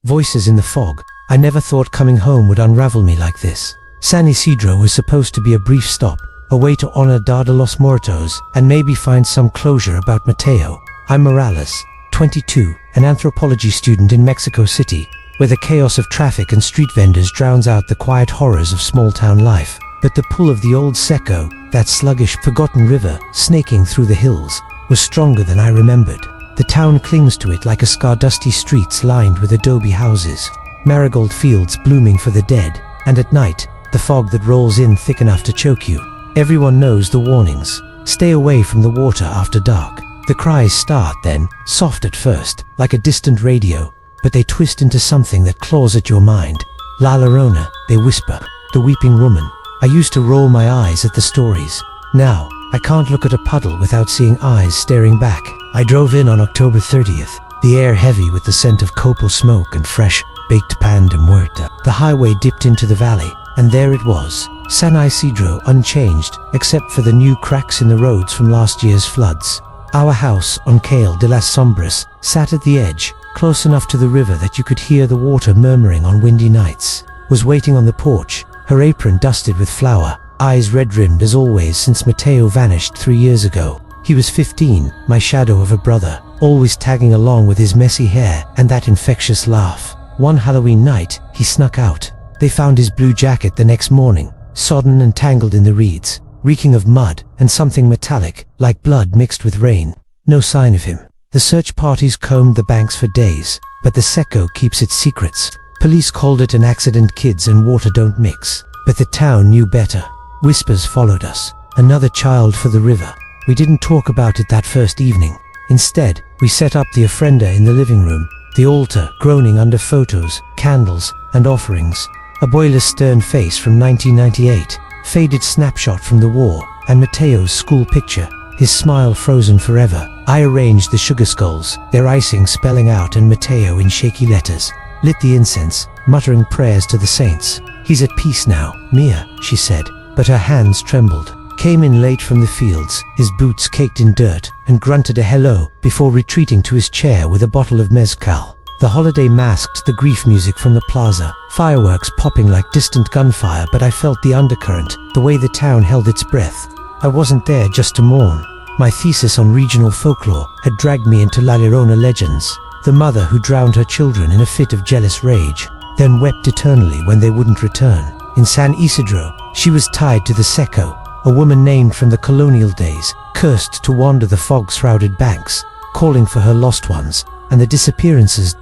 voices in the fog. I never thought coming home would unravel me like this. San Isidro was supposed to be a brief stop, a way to honor Dia de los Muertos, and maybe find some closure about Mateo. I'm Morales, 22, an anthropology student in Mexico City, where the chaos of traffic and street vendors drowns out the quiet horrors of small-town life. But the pull of the old Seco, that sluggish, forgotten river snaking through the hills, was stronger than I remembered. The town clings to it like a scar, dusty streets lined with adobe houses, marigold fields blooming for the dead, and at night, the fog that rolls in thick enough to choke you. Everyone knows the warnings. Stay away from the water after dark. The cries start then, soft at first, like a distant radio, but they twist into something that claws at your mind. La Llorona, they whisper, the weeping woman. I used to roll my eyes at the stories. Now, I can't look at a puddle without seeing eyes staring back. I drove in on October 30th, the air heavy with the scent of copal smoke and fresh, baked pan de muerta. The highway dipped into the valley, and there it was, San Isidro unchanged, except for the new cracks in the roads from last year's floods. Our house on Cale de las Sombras sat at the edge, close enough to the river that you could hear the water murmuring on windy nights. Was waiting on the porch, her apron dusted with flour, eyes red-rimmed as always since Mateo vanished 3 years ago. He was 15, my shadow of a brother, always tagging along with his messy hair and that infectious laugh. One Halloween night, he snuck out. They found his blue jacket the next morning, sodden and tangled in the reeds, reeking of mud and something metallic, like blood mixed with rain. No sign of him. The search parties combed the banks for days, but the Seco keeps its secrets. Police called it an accident, kids and water don't mix. But the town knew better. Whispers followed us. Another child for the river. We didn't talk about it that first evening. Instead, we set up the ofrenda in the living room, the altar groaning under photos, candles, and offerings. A boiler's stern face from 1998, faded snapshot from the war, and Mateo's school picture, his smile frozen forever. I arranged the sugar skulls, their icing spelling out and Mateo in shaky letters. Lit the incense, muttering prayers to the saints. He's at peace now, Mia, she said, but her hands trembled. Came in late from the fields, his boots caked in dirt, and grunted a hello before retreating to his chair with a bottle of mezcal. The holiday masked the grief music from the plaza, fireworks popping like distant gunfire, but I felt the undercurrent, the way the town held its breath. I wasn't there just to mourn. My thesis on regional folklore had dragged me into La Llorona legends, the mother who drowned her children in a fit of jealous rage, then wept eternally when they wouldn't return. In San Isidro, she was tied to the Seco, a woman named from the colonial days, cursed to wander the fog-shrouded banks, calling for her lost ones, and the disappearances ...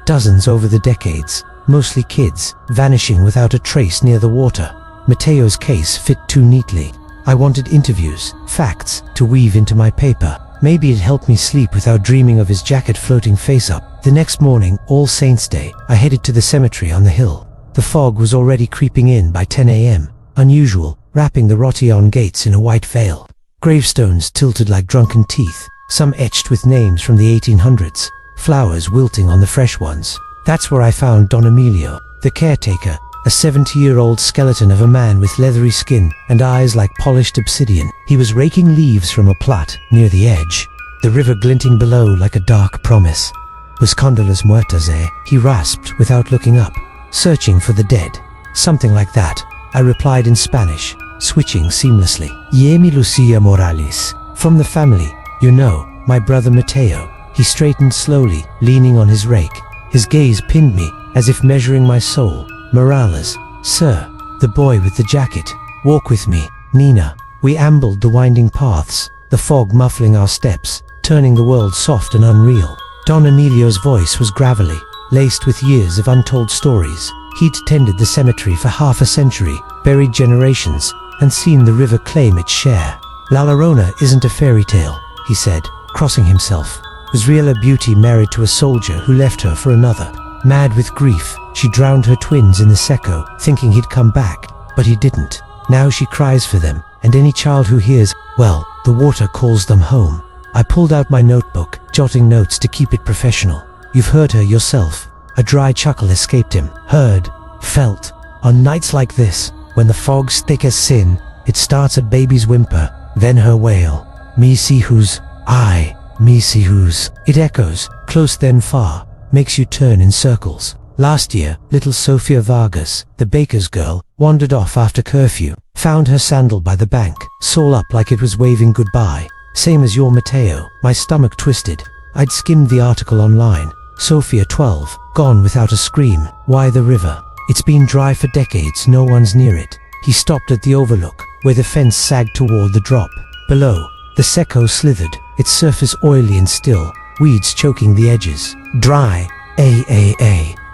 dozens over the decades, mostly kids, vanishing without a trace near the water. Mateo's case fit too neatly. I wanted interviews, facts, to weave into my paper. Maybe it helped me sleep without dreaming of his jacket floating face up. The next morning, All Saints' Day, I headed to the cemetery on the hill. The fog was already creeping in by 10 a.m., unusual, wrapping the Rotillon gates in a white veil. Gravestones tilted like drunken teeth, some etched with names from the 1800s, flowers wilting on the fresh ones. That's where I found Don Emilio, the caretaker, a 70-year-old skeleton of a man with leathery skin and eyes like polished obsidian. He was raking leaves from a plot near the edge, the river glinting below like a dark promise. Was Condolas Muertas, eh? He rasped without looking up. Searching for the dead. Something like that. I replied in Spanish, switching seamlessly. Yemi Lucía Morales. From the family, you know, my brother Mateo. He straightened slowly, leaning on his rake. His gaze pinned me, as if measuring my soul. Morales, sir, the boy with the jacket. Walk with me, Nina. We ambled the winding paths, the fog muffling our steps, turning the world soft and unreal. Don Emilio's voice was gravelly, laced with years of untold stories. He'd tended the cemetery for half a century, buried generations, and seen the river claim its share. La Llorona isn't a fairy tale, he said, crossing himself. Was real, a beauty married to a soldier who left her for another. Mad with grief, she drowned her twins in the Seco, thinking he'd come back, but he didn't. Now she cries for them, and any child who hears, well, the water calls them home. I pulled out my notebook, jotting notes to keep it professional. You've heard her yourself. A dry chuckle escaped him. Heard, felt. On nights like this, when the fog's thick as sin, it starts a baby's whimper, then her wail. Me see who's, I, me see who's. It echoes, close then far. makes you turn in circles. Last year, little Sofia Vargas, the baker's girl, wandered off after curfew, found her sandal by the bank, soul up like it was waving goodbye. Same as your Mateo. My stomach twisted. I'd skimmed the article online. Sofia 12, gone without a scream. Why the river? It's been dry for decades, no one's near it. He stopped at the overlook, where the fence sagged toward the drop. Below, the Seco slithered, its surface oily and still, weeds choking the edges. Dry.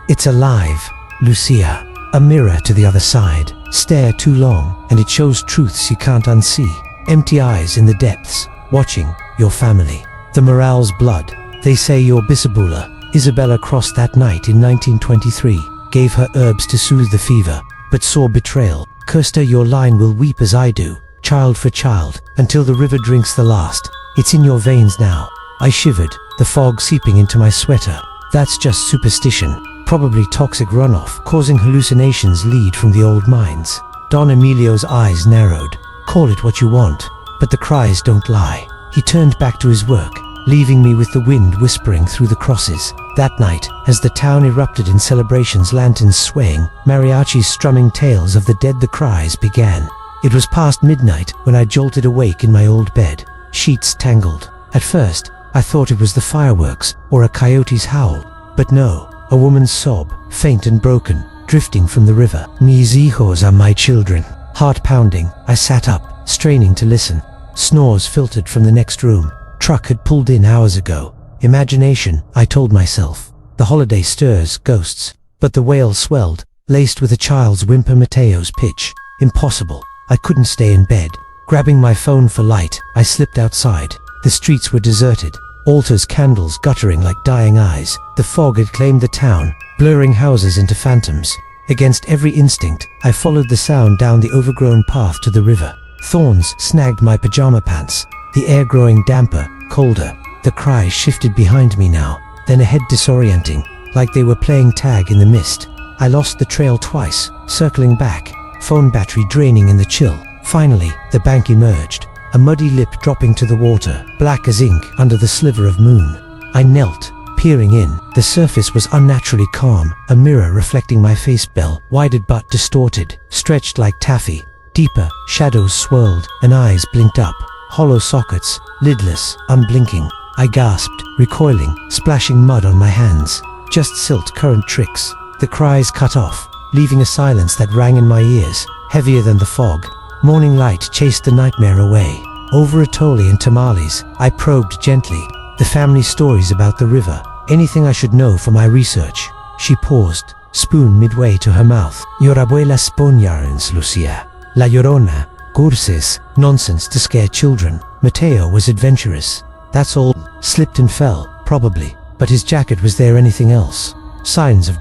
It's alive. Lucia. A mirror to the other side. Stare too long, and it shows truths you can't unsee. Empty eyes in the depths, watching your family. The Morales blood. They say your Bisabula. Isabella crossed that night in 1923, gave her herbs to soothe the fever, but saw betrayal. Cursed her, your line will weep as I do, child for child, until the river drinks the last. It's in your veins now. I shivered, the fog seeping into my sweater. That's just superstition, probably toxic runoff, causing hallucinations lead from the old mines. Don Emilio's eyes narrowed. Call it what you want, but the cries don't lie. He turned back to his work, leaving me with the wind whispering through the crosses. That night, as the town erupted in celebrations, lanterns swaying, mariachis strumming tales of the dead, the cries began. It was past midnight when I jolted awake in my old bed, sheets tangled. At first, I thought it was the fireworks or a coyote's howl, but no, a woman's sob, faint and broken, drifting from the river. Mis hijos are my children. Heart pounding, I sat up, straining to listen. Snores filtered from the next room. Truck had pulled in hours ago. Imagination, I told myself. The holiday stirs ghosts, but the wail swelled, laced with a child's whimper. Mateo's pitch. Impossible. I couldn't stay in bed. Grabbing my phone for light, I slipped outside. The streets were deserted, altars, candles guttering like dying eyes. The fog had claimed the town, blurring houses into phantoms. Against every instinct, I followed the sound down the overgrown path to the river. Thorns snagged my pajama pants, the air growing damper, colder. The cries shifted behind me now, then ahead, disorienting, like they were playing tag in the mist. I lost the trail twice, circling back, phone battery draining in the chill. Finally, the bank emerged, a muddy lip dropping to the water, black as ink under the sliver of moon. I knelt, peering in. The surface was unnaturally calm, a mirror reflecting my face, bell, wided but distorted, stretched like taffy. Deeper, shadows swirled, and eyes blinked up, hollow sockets, lidless, unblinking. I gasped, recoiling, splashing mud on my hands. Just silt current tricks. The cries cut off, leaving a silence that rang in my ears, heavier than the fog. Morning light chased the nightmare away. Over atole and tamales, I probed gently. The family stories about the river, anything I should know for my research. She paused, spoon midway to her mouth. Your abuela spun yarns, Lucia. La Llorona, curses, nonsense to scare children. Mateo was adventurous. That's all. Slipped and fell, probably, but his jacket was there. Anything else? Signs of ...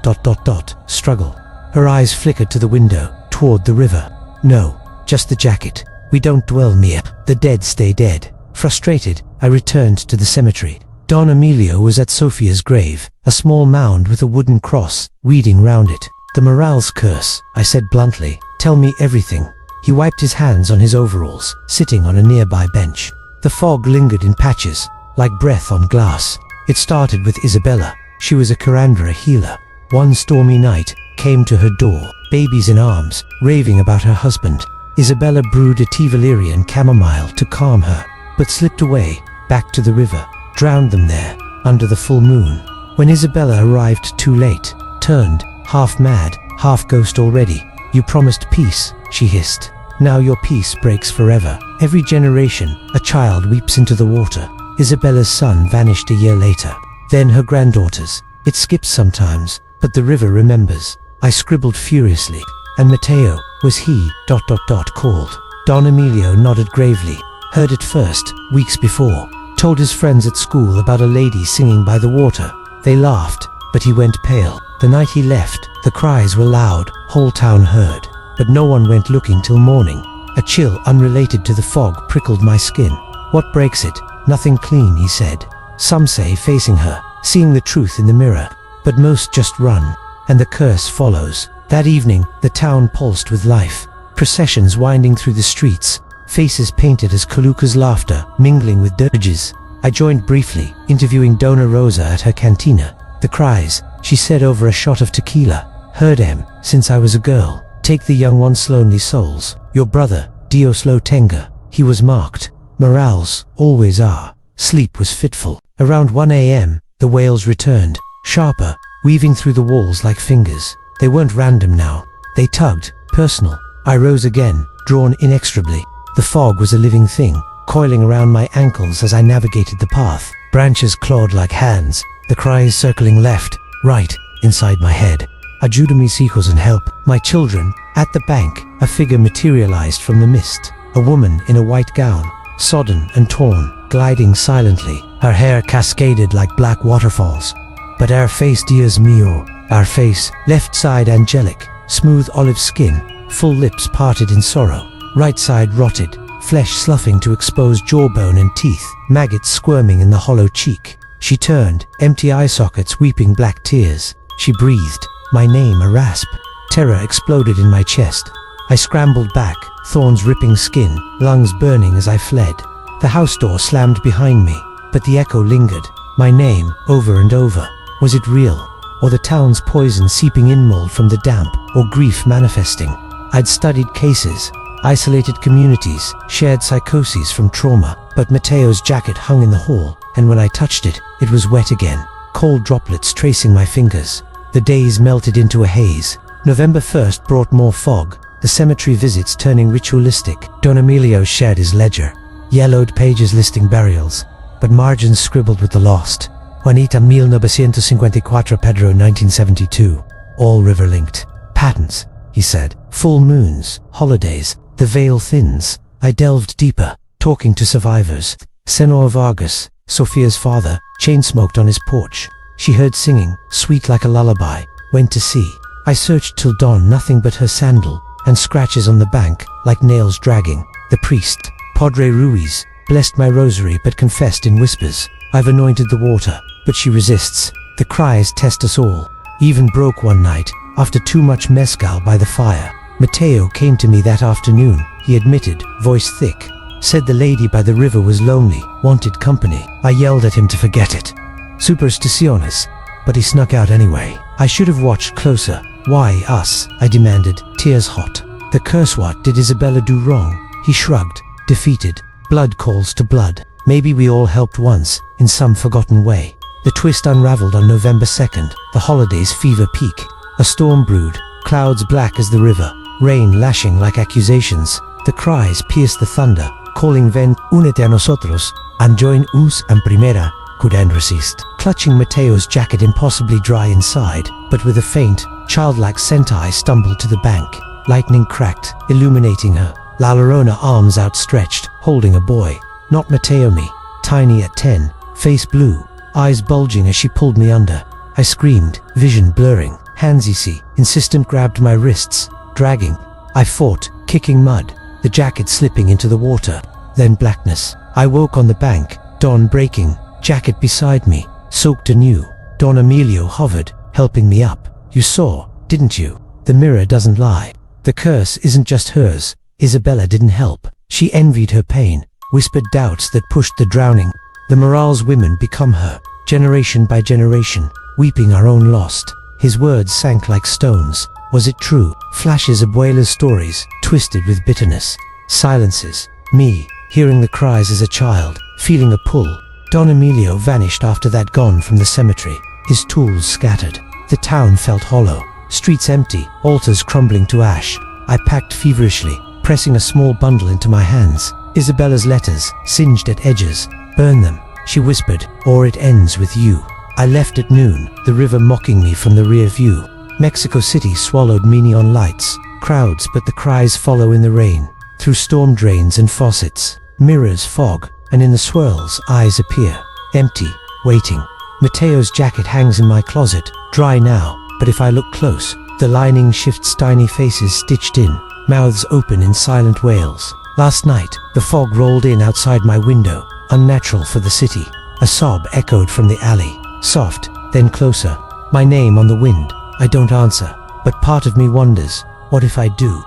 struggle. Her eyes flickered to the window, toward the river. No, just the jacket. We don't dwell near. The dead stay dead. Frustrated, I returned to the cemetery. Don Emilio was at Sofia's grave, a small mound with a wooden cross, weeding round it. The Morales curse, I said bluntly. Tell me everything. He wiped his hands on his overalls, sitting on a nearby bench. The fog lingered in patches, like breath on glass. It started with Isabella. She was a curandera healer. One stormy night, came to her door, babies in arms, raving about her husband. Isabella brewed a tea valerian chamomile to calm her, but slipped away, back to the river, drowned them there, under the full moon. When Isabella arrived too late, turned, half mad, half ghost already. You promised peace, she hissed. Now your peace breaks forever. Every generation, a child weeps into the water. Isabella's son vanished a year later. Then her granddaughters. It skips sometimes, but the river remembers. I scribbled furiously. And Mateo, was he ... called. Don Emilio nodded gravely. Heard it first, weeks before. Told his friends at school about a lady singing by the water. They laughed, but he went pale. The night he left, the cries were loud, whole town heard. But no one went looking till morning. A chill unrelated to the fog prickled my skin. What breaks it? Nothing clean, he said. Some say facing her, seeing the truth in the mirror. But most just run, and the curse follows. That evening, the town pulsed with life. Processions winding through the streets, faces painted as Kaluka's laughter, mingling with dirges. I joined briefly, interviewing Dona Rosa at her cantina. The cries, she said over a shot of tequila. Heard him, since I was a girl. Take the young one's lonely souls. Your brother, Dios lo tenga. He was marked. Morales, always are. Sleep was fitful. Around 1 a.m., the wails returned. Sharper, weaving through the walls like fingers. They weren't random now. They tugged, personal. I rose again, drawn inexorably. The fog was a living thing, coiling around my ankles as I navigated the path. Branches clawed like hands, the cries circling left, right, inside my head. Ayuda mis hijos and help. My children. At the bank, a figure materialized from the mist. A woman in a white gown, sodden and torn, gliding silently. Her hair cascaded like black waterfalls. But our face, Dios mío, our face, left side angelic, smooth olive skin, full lips parted in sorrow, right side rotted, flesh sloughing to expose jawbone and teeth, maggots squirming in the hollow cheek. She turned, empty eye sockets weeping black tears. She breathed, my name a rasp. Terror exploded in my chest. I scrambled back, thorns ripping skin, lungs burning as I fled. The house door slammed behind me, but the echo lingered. My name, over and over. Was it real? Or the town's poison seeping in mold from the damp, or grief manifesting? I'd studied cases, isolated communities, shared psychoses from trauma, but Mateo's jacket hung in the hall, and when I touched it, it was wet again, cold droplets tracing my fingers. The days melted into a haze. November 1st brought more fog, the cemetery visits turning ritualistic. Don Emilio shared his ledger, yellowed pages listing burials, but margins scribbled with the lost. Juanita 1954, Pedro 1972, all river-linked. Patterns, he said, full moons, holidays, the veil thins. I delved deeper, talking to survivors. Senor Vargas, Sophia's father, chain-smoked on his porch. She heard singing, sweet like a lullaby, went to see. I searched till dawn, nothing but her sandal, and scratches on the bank, like nails dragging. The priest, Padre Ruiz, blessed my rosary but confessed in whispers. I've anointed the water, but she resists. The cries test us all. Even broke one night, after too much mezcal by the fire. Mateo came to me that afternoon, he admitted, voice thick. Said the lady by the river was lonely, wanted company. I yelled at him to forget it. Supersticiones. But he snuck out anyway. I should have watched closer. Why us? I demanded, tears hot. The curse, what did Isabella do wrong? He shrugged, defeated. Blood calls to blood. Maybe we all helped once, in some forgotten way. The twist unraveled on November 2nd, the holiday's fever peak. A storm brewed, clouds black as the river, rain lashing like accusations. The cries pierced the thunder, calling ven, únete a nosotros, and join us en primera, couldn't resist. Clutching Mateo's jacket impossibly dry inside, but with a faint, childlike scent I stumbled to the bank. Lightning cracked, illuminating her. La Llorona arms outstretched, holding a boy. Not Mateo, me. Tiny at 10, face blue, eyes bulging as she pulled me under. I screamed, vision blurring. Handsy, insistent, grabbed my wrists, dragging. I fought, kicking mud, the jacket slipping into the water. Then blackness. I woke on the bank, dawn breaking, jacket beside me, soaked anew. Don Emilio hovered, helping me up. You saw, didn't you? The mirror doesn't lie. The curse isn't just hers. Isabella didn't help. She envied her pain, whispered doubts that pushed the drowning. The Morales women become her, generation by generation, weeping our own lost. His words sank like stones. Was it true? Flashes abuela's stories, twisted with bitterness. Silences. Me, hearing the cries as a child, feeling a pull. Don Emilio vanished after that, gone from the cemetery. His tools scattered. The town felt hollow. Streets empty, altars crumbling to ash. I packed feverishly, pressing a small bundle into my hands. Isabella's letters, singed at edges. Burn them, she whispered, or it ends with you. I left at noon, the river mocking me from the rear view. Mexico City swallowed me, neon lights. Crowds, but the cries follow in the rain. Through storm drains and faucets. Mirrors fog, and in the swirls, eyes appear. Empty, waiting. Mateo's jacket hangs in my closet, dry now, but if I look close, the lining shifts, tiny faces stitched in, mouths open in silent wails. Last night, the fog rolled in outside my window, unnatural for the city. A sob echoed from the alley, soft, then closer. My name on the wind. I don't answer, but part of me wonders, what if I do?